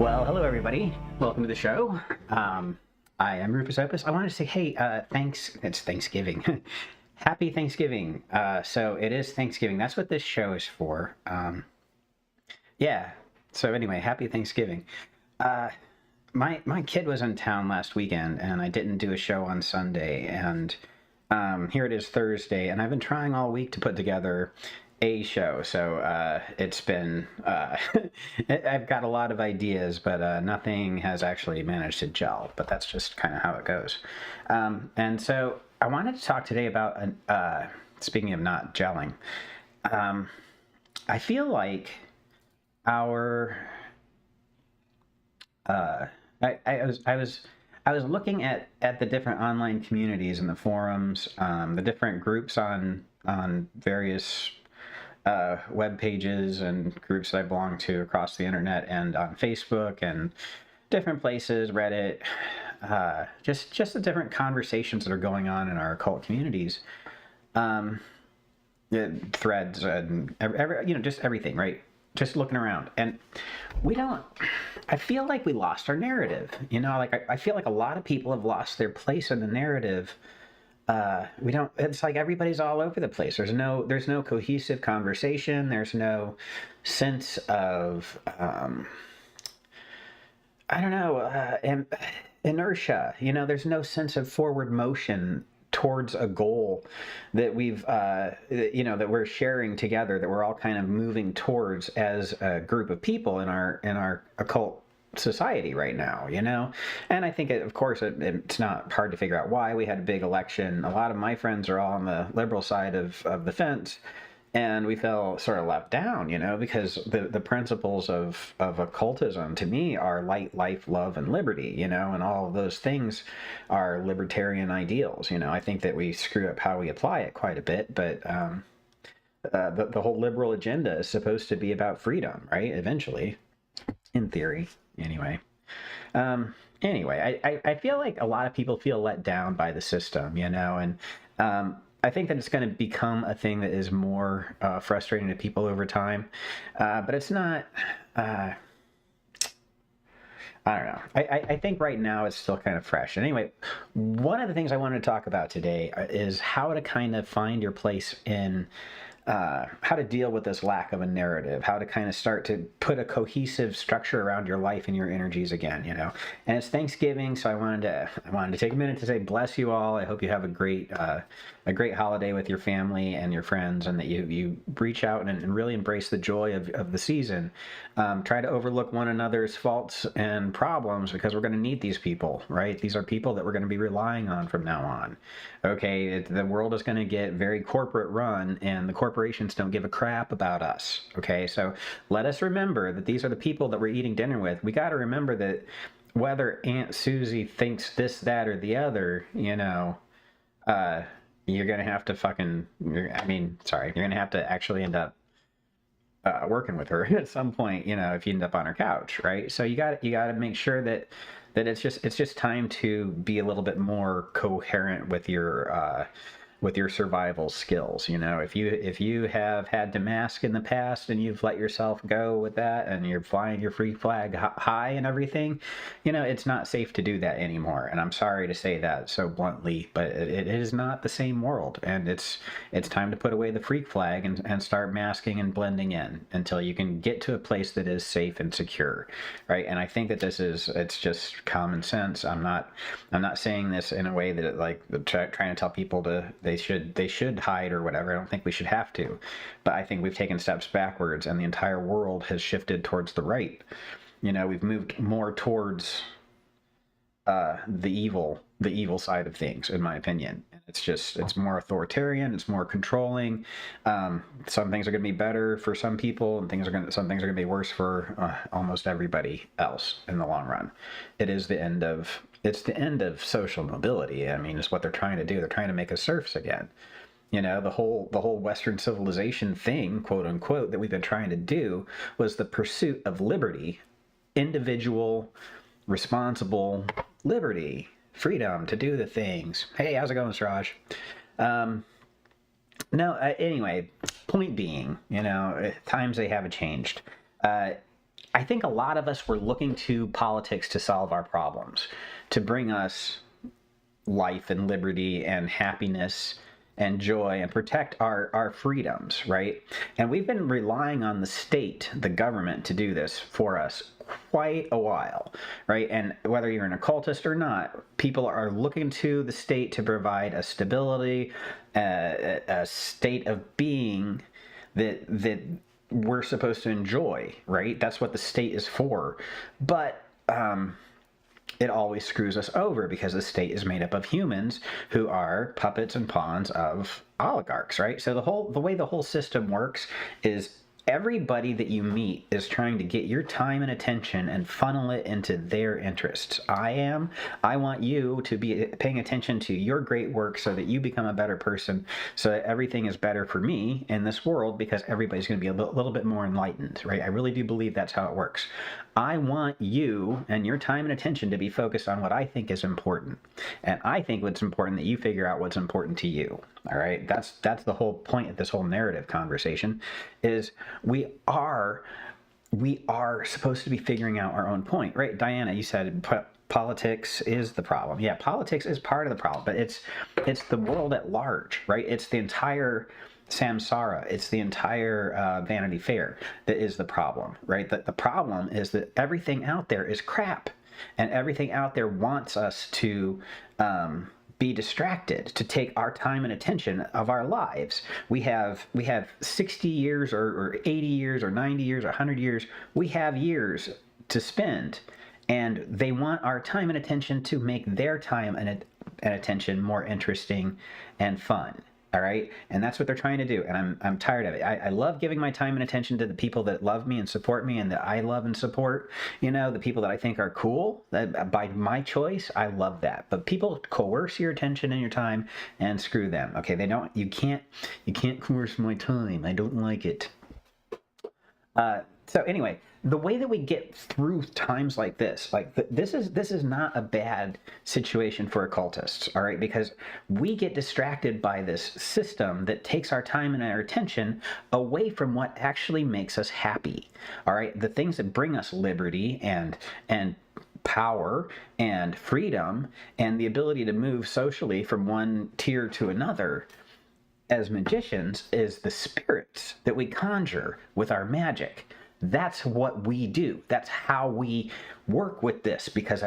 Well, hello everybody. Welcome to the show. I am Rufus Opus. I wanted to say, hey, thanks. It's Thanksgiving. Happy Thanksgiving. So it is Thanksgiving. That's what this show is for. Yeah. So anyway, happy Thanksgiving. My kid was in town last weekend, and I didn't do a show on Sunday, and here it is Thursday, and I've been trying all week to put together a show. So it's been I've got a lot of ideas, but nothing has actually managed to gel. But that's just kind of how it goes. And so I wanted to talk today about speaking of not gelling. I feel like our I was looking at the different online communities and the forums, the different groups on various web pages and groups that I belong to across the internet and on Facebook and different places, Reddit, just the different conversations that are going on in our occult communities, threads and just everything, right? Just looking around, and I feel like we lost our narrative. I feel like a lot of people have lost their place in the narrative. It's like everybody's all over the place. There's no cohesive conversation. There's no sense of, inertia. There's no sense of forward motion towards a goal that that we're sharing together, that we're all kind of moving towards as a group of people in our occult society right now, and I think of course it's not hard to figure out why. We had a big election. A lot of my friends are all on the liberal side of the fence, and we felt sort of left down, because the principles of occultism to me are light, life, love, and liberty, and all of those things are libertarian ideals. I think that we screw up how we apply it quite a bit, but the whole liberal agenda is supposed to be about freedom, right? Eventually, in theory. Anyway, I feel like a lot of people feel let down by the system, and I think that it's going to become a thing that is more frustrating to people over time, but it's not. I don't know. I think right now it's still kind of fresh. Anyway, one of the things I wanted to talk about today is how to kind of find your place in. How to deal with this lack of a narrative, how to kind of start to put a cohesive structure around your life and your energies again, And it's Thanksgiving, so I wanted to take a minute to say bless you all. I hope you have a great holiday with your family and your friends, and that you reach out and really embrace the joy of the season. Try to overlook one another's faults and problems, because we're going to need these people, right? These are people that we're going to be relying on from now on. Okay, the world is going to get very corporate run, and the corporations don't give a crap about us. Okay, so let us remember that these are the people that we're eating dinner with. We got to remember that whether Aunt Susie thinks this, that, or the other, you're going to have to you're going to have to actually end up working with her at some point, if you end up on her couch, right? So you got to make sure that it's just time to be a little bit more coherent with your survival skills. If you have had to mask in the past and you've let yourself go with that, and you're flying your free flag high and everything, it's not safe to do that anymore. And I'm sorry to say that so bluntly, but it is not the same world, and it's time to put away the freak flag and start masking and blending in until you can get to a place that is safe and secure, right? And I think that it's just common sense. I'm not saying this in a way that trying to tell people they should hide or whatever. I don't think we should have to, but I think we've taken steps backwards, and the entire world has shifted towards the right. We've moved more towards the evil side of things, in my opinion. It's more authoritarian, it's more controlling. Some things are going to be better for some people, and some things are going to be worse for almost everybody else in the long run. It's the end of social mobility. I mean, it's what they're trying to do. They're trying to make us serfs again. The whole Western civilization thing, quote unquote, that we've been trying to do was the pursuit of liberty, individual, responsible liberty, freedom to do the things. Hey, how's it going, Sraj? Anyway, point being, times they haven't changed. I think a lot of us were looking to politics to solve our problems, to bring us life and liberty and happiness and joy and protect our freedoms, right? And we've been relying on the state, the government, to do this for us quite a while, right? And whether you're an occultist or not, people are looking to the state to provide a stability, a state of being that we're supposed to enjoy, right? That's what the state is for. But it always screws us over because the state is made up of humans who are puppets and pawns of oligarchs, right? So the way the whole system works is everybody that you meet is trying to get your time and attention and funnel it into their interests. I want you to be paying attention to your great work so that you become a better person, so that everything is better for me in this world, because everybody's going to be a little bit more enlightened, right? I really do believe that's how it works. I want you and your time and attention to be focused on what I think is important. And I think what's important that you figure out what's important to you. All right? That's the whole point of this whole narrative conversation, is we are supposed to be figuring out our own point, right? Diana, you said politics is the problem. Yeah, politics is part of the problem, but it's the world at large, right? It's the entire samsara, it's the entire Vanity Fair that is the problem, right? The problem is that everything out there is crap, and everything out there wants us to be distracted, to take our time and attention of our lives. We have 60 years or 80 years or 90 years or 100 years. We have years to spend, and they want our time and attention to make their time and attention more interesting and fun. All right. And that's what they're trying to do. And I'm tired of it. I love giving my time and attention to the people that love me and support me and that I love and support, the people that I think are cool, that by my choice. I love that. But people coerce your attention and your time, and screw them. Okay. You can't coerce my time. I don't like it. So anyway, the way that we get through times like this, this is not a bad situation for occultists, all right? Because we get distracted by this system that takes our time and our attention away from what actually makes us happy, all right? The things that bring us liberty and power and freedom and the ability to move socially from one tier to another as magicians is the spirits that we conjure with our magic. That's what we do. That's how we work with this, because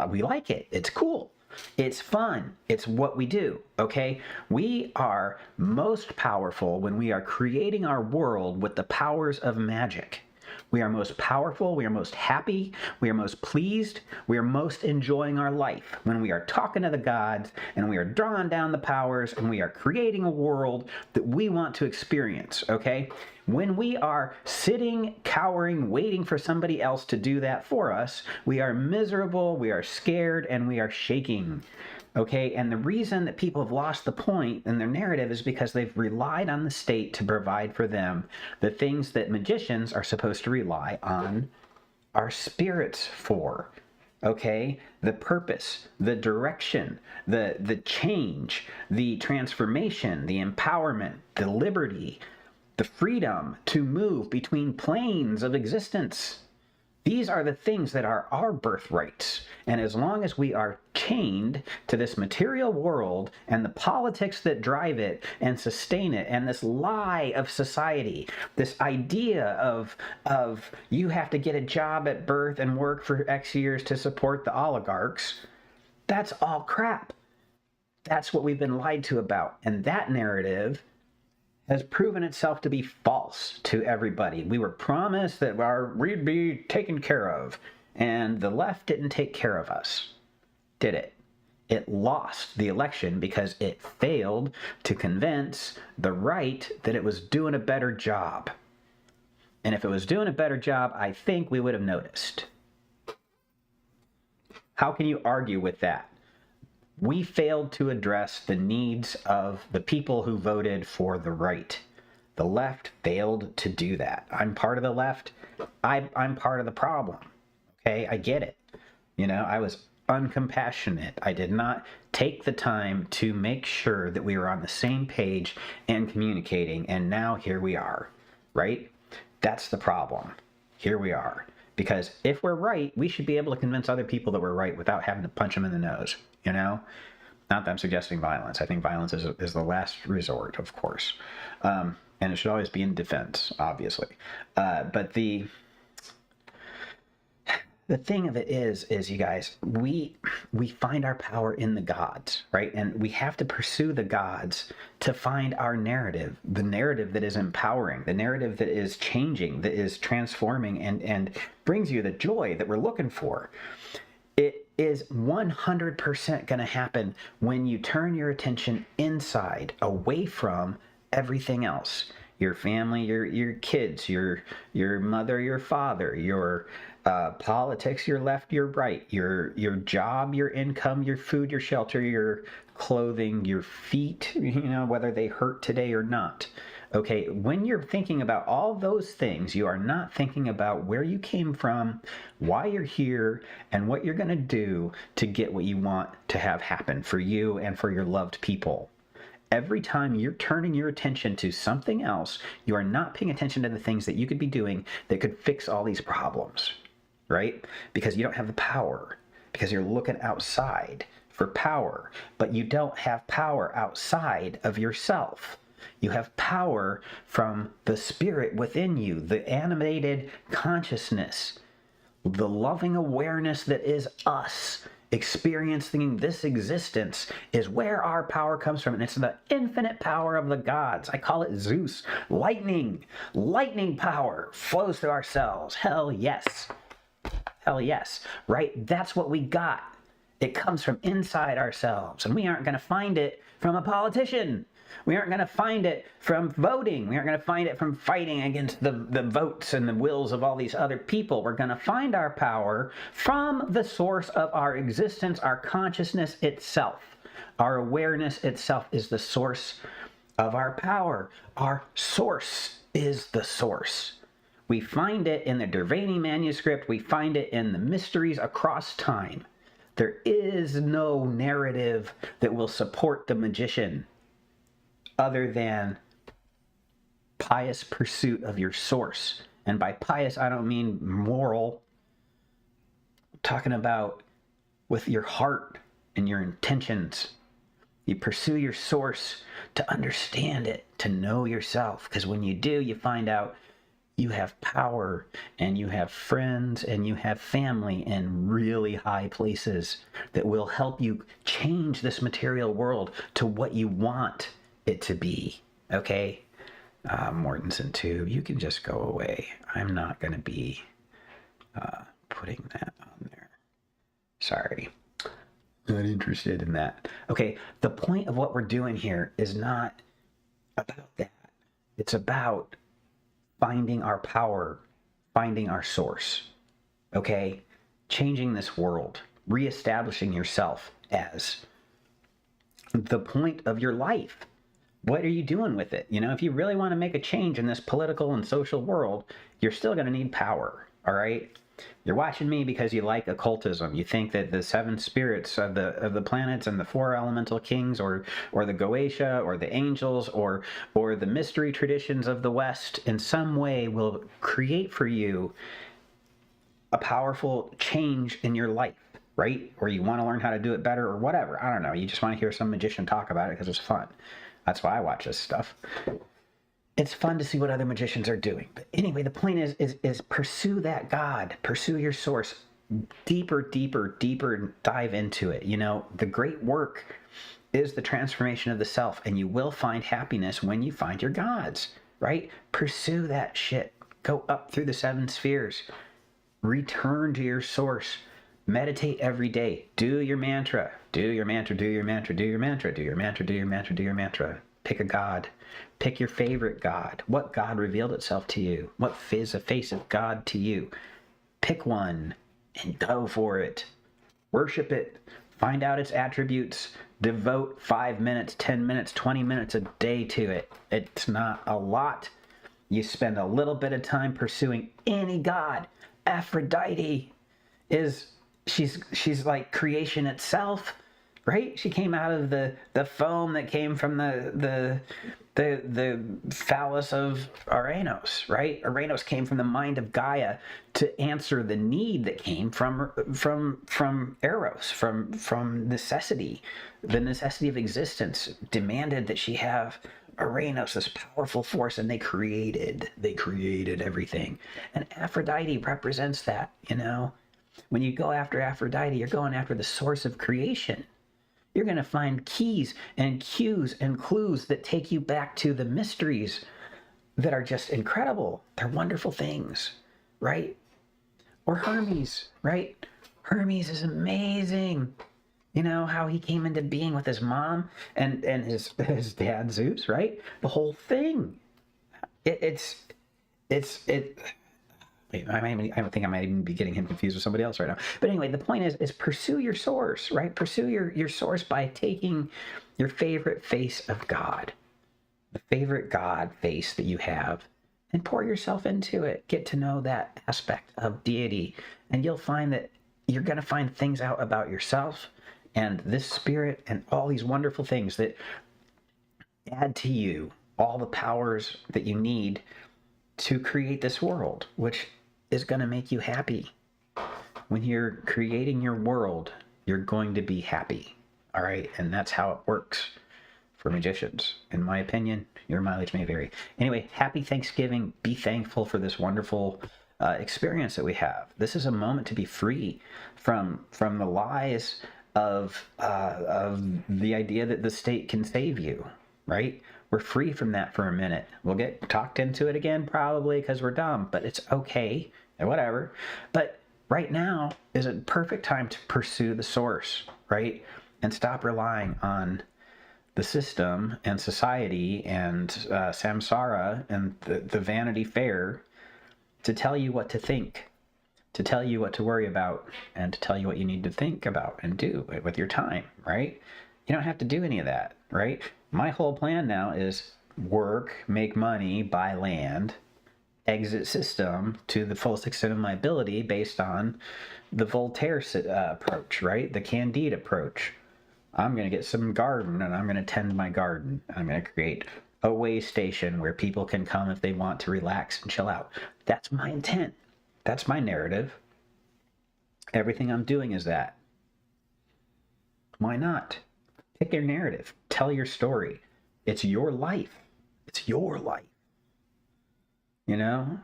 we like it. It's cool. It's fun. It's what we do, okay? We are most powerful when we are creating our world with the powers of magic. We are most powerful, we are most happy, we are most pleased, we are most enjoying our life when we are talking to the gods and we are drawing down the powers and we are creating a world that we want to experience, okay? When we are sitting, cowering, waiting for somebody else to do that for us, we are miserable, we are scared, and we are shaking. Okay, and the reason that people have lost the point in their narrative is because they've relied on the state to provide for them the things that magicians are supposed to rely on our spirits for. Okay, the purpose, the direction, the change, the transformation, the empowerment, the liberty, the freedom to move between planes of existence. These are the things that are our birthrights. And as long as we are chained to this material world and the politics that drive it and sustain it, and this lie of society, this idea of you have to get a job at birth and work for X years to support the oligarchs, that's all crap. That's what we've been lied to about. And that narrative has proven itself to be false to everybody. We were promised that we'd be taken care of, and the left didn't take care of us, did it? It lost the election because it failed to convince the right that it was doing a better job. And if it was doing a better job, I think we would have noticed. How can you argue with that? We failed to address the needs of the people who voted for the right. The left failed to do that. I'm part of the left. I'm part of the problem. Okay, I get it. I was uncompassionate. I did not take the time to make sure that we were on the same page and communicating, and now here we are, right? That's the problem. here we are. Because if we're right, we should be able to convince other people that we're right without having to punch them in the nose, you know? Not that I'm suggesting violence. I think violence is the last resort, of course. And it should always be in defense, obviously. But the thing of it is, you guys, we find our power in the gods, right? And we have to pursue the gods to find our narrative, the narrative that is empowering, the narrative that is changing, that is transforming, and brings you the joy that we're looking for. It is 100% going to happen when you turn your attention inside, away from everything else. Your family, your kids, your mother, your father, your politics, your left, your right, your job, your income, your food, your shelter, your clothing, your feet, whether they hurt today or not. Okay, when you're thinking about all those things, you are not thinking about where you came from, why you're here, and what you're going to do to get what you want to have happen for you and for your loved people. Every time you're turning your attention to something else, you are not paying attention to the things that you could be doing that could fix all these problems, right? Because you don't have the power, because you're looking outside for power, but you don't have power outside of yourself. You have power from the spirit within you, the animated consciousness, the loving awareness that is us. Experiencing this existence is where our power comes from, and it's the infinite power of the gods. I call it Zeus. Lightning power flows through our cells. Hell yes, right? That's what we got. It comes from inside ourselves, and we aren't going to find it from a politician. We aren't going to find it from voting. We aren't going to find it from fighting against the votes and the wills of all these other people. We're going to find our power from the source of our existence, our consciousness itself. Our awareness itself is the source of our power. Our source is the source. We find it in the Dervani manuscript. We find it in the mysteries across time. There is no narrative that will support the magician other than pious pursuit of your source. And by pious, I don't mean moral. I'm talking about with your heart and your intentions. You pursue your source to understand it, to know yourself. Because when you do, you find out you have power, and you have friends, and you have family in really high places that will help you change this material world to what you want it to be. Okay, Mortensen too, you can just go away. I'm not going to be putting that on there. Sorry, not interested in that. Okay, the point of what we're doing here is not about that. It's about finding our power, finding our source. Okay, changing this world, reestablishing yourself as the point of your life. What are you doing with it? If you really want to make a change in this political and social world, you're still going to need power, all right? You're watching me because you like occultism. You think that the seven spirits of the planets and the four elemental kings, or the Goetia, or the angels, or the mystery traditions of the West in some way will create for you a powerful change in your life, right? Or you want to learn how to do it better, or whatever. I don't know. You just want to hear some magician talk about it because it's fun. That's why I watch this stuff. It's fun to see what other magicians are doing. But anyway, the point is pursue that God. Pursue your source. Deeper, dive into it. The great work is the transformation of the self, and you will find happiness when you find your gods, right? Pursue that shit. Go up through the seven spheres. Return to your source. Meditate every day. Do your mantra. Do your mantra, do your mantra, do your mantra, do your mantra, do your mantra, do your mantra. Pick a god. Pick your favorite god. What god revealed itself to you? What is the face of God to you? Pick one and go for it. Worship it. Find out its attributes. Devote 5 minutes, 10 minutes, 20 minutes a day to it. It's not a lot. You spend a little bit of time pursuing any god. Aphrodite she's like creation itself, right? She came out of the foam that came from the the phallus of Uranus, right? Uranus came from the mind of Gaia to answer the need that came from Eros, from necessity. The necessity of existence demanded that she have Uranus, this powerful force, and they created everything. And Aphrodite represents that, you know. When you go after Aphrodite, you're going after the source of creation. You're going to find keys and cues and clues that take you back to the mysteries that are just incredible. They're wonderful things, right? Or Hermes, right? Hermes is amazing. You know how he came into being with his mom and his dad Zeus, right? The whole thing. I think I might even be getting him confused with somebody else right now. But anyway, the point is pursue your source, right? Pursue your source by taking your favorite face of God, the favorite God face that you have, and pour yourself into it. Get to know that aspect of deity, and you'll find that you're going to find things out about yourself and this spirit and all these wonderful things that add to you all the powers that you need to create this world, which is going to make you happy. When you're creating your world, you're going to be happy. All right. And that's how it works for magicians. In my opinion, your mileage may vary. Anyway, happy Thanksgiving. Be thankful for this wonderful experience that we have. This is a moment to be free from the lies of the idea that the state can save you, right? We're free from that for a minute. We'll get talked into it again probably because we're dumb, but it's okay, whatever. But right now is a perfect time to pursue the source, right? And stop relying on the system and society and samsara and the Vanity Fair to tell you what to think, to tell you what to worry about, and to tell you what you need to think about and do with your time, right? You don't have to do any of that, right? My whole plan now is work, make money, buy land, exit system to the fullest extent of my ability based on the Voltaire approach, right? The Candide approach. I'm going to get some garden and I'm going to tend my garden. I'm going to create a way station where people can come if they want to relax and chill out. That's my intent. That's my narrative. Everything I'm doing is that. Why not? Pick your narrative. Tell your story. It's your life. It's your life. You know?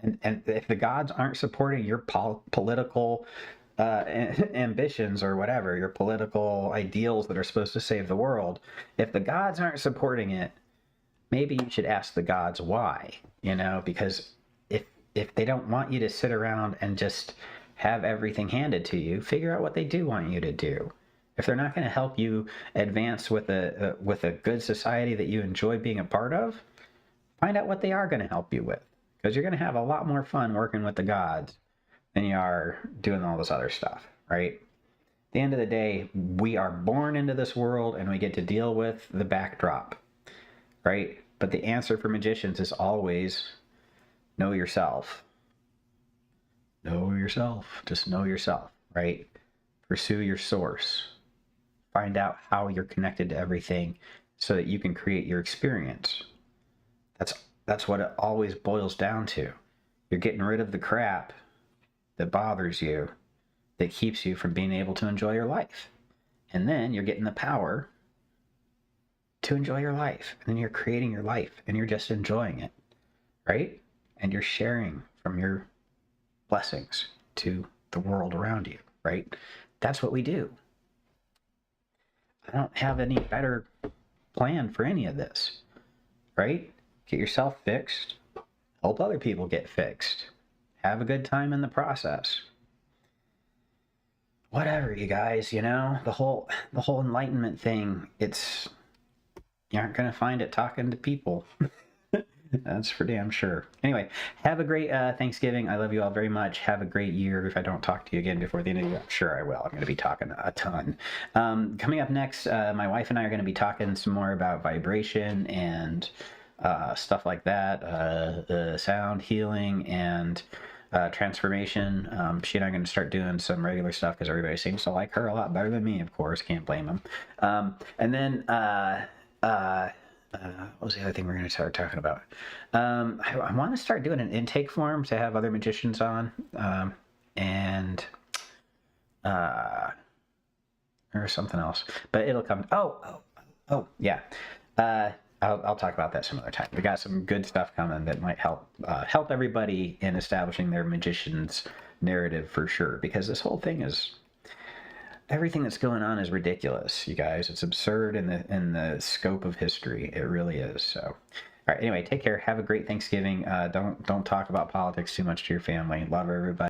And if the gods aren't supporting your political ambitions or whatever, your political ideals that are supposed to save the world, if the gods aren't supporting it, maybe you should ask the gods why, you know? Because if they don't want you to sit around and just have everything handed to you, figure out what they do want you to do. If they're not going to help you advance with a good society that you enjoy being a part of, find out what they are going to help you with. Because you're going to have a lot more fun working with the gods than you are doing all this other stuff, right? At the end of the day, we are born into this world and we get to deal with the backdrop, right? But the answer for magicians is always know yourself. Know yourself. Just know yourself, right? Pursue your source. Find out how you're connected to everything so that you can create your experience. That's what it always boils down to. You're getting rid of the crap that bothers you, that keeps you from being able to enjoy your life. And then you're getting the power to enjoy your life. And then you're creating your life and you're just enjoying it, right? And you're sharing from your blessings to the world around you, right? That's what we do. I don't have any better plan for any of this, right? Get yourself fixed, help other people get fixed, have a good time in the process. Whatever, you guys, you know, the whole enlightenment thing, you aren't going to find it talking to people. That's for damn sure. Anyway, have a great Thanksgiving. I love you all very much. Have a great year. If I don't talk to you again before the end of the year, I'm sure I will. I'm going to be talking a ton. Coming up next, my wife and I are going to be talking some more about vibration and stuff like that, sound healing and transformation. She and I are going to start doing some regular stuff because everybody seems to like her a lot better than me, of course. Can't blame them. And then What was the other thing we're going to start talking about? I want to start doing an intake form to have other magicians on, and or something else, but it'll come. Oh, yeah. I'll talk about that some other time. We got some good stuff coming that might help everybody in establishing their magician's narrative for sure. Because this whole thing is, everything that's going on is ridiculous, you guys. It's absurd in the scope of history. It really is. So, all right. Anyway, take care. Have a great Thanksgiving. Don't talk about politics too much to your family. Love everybody.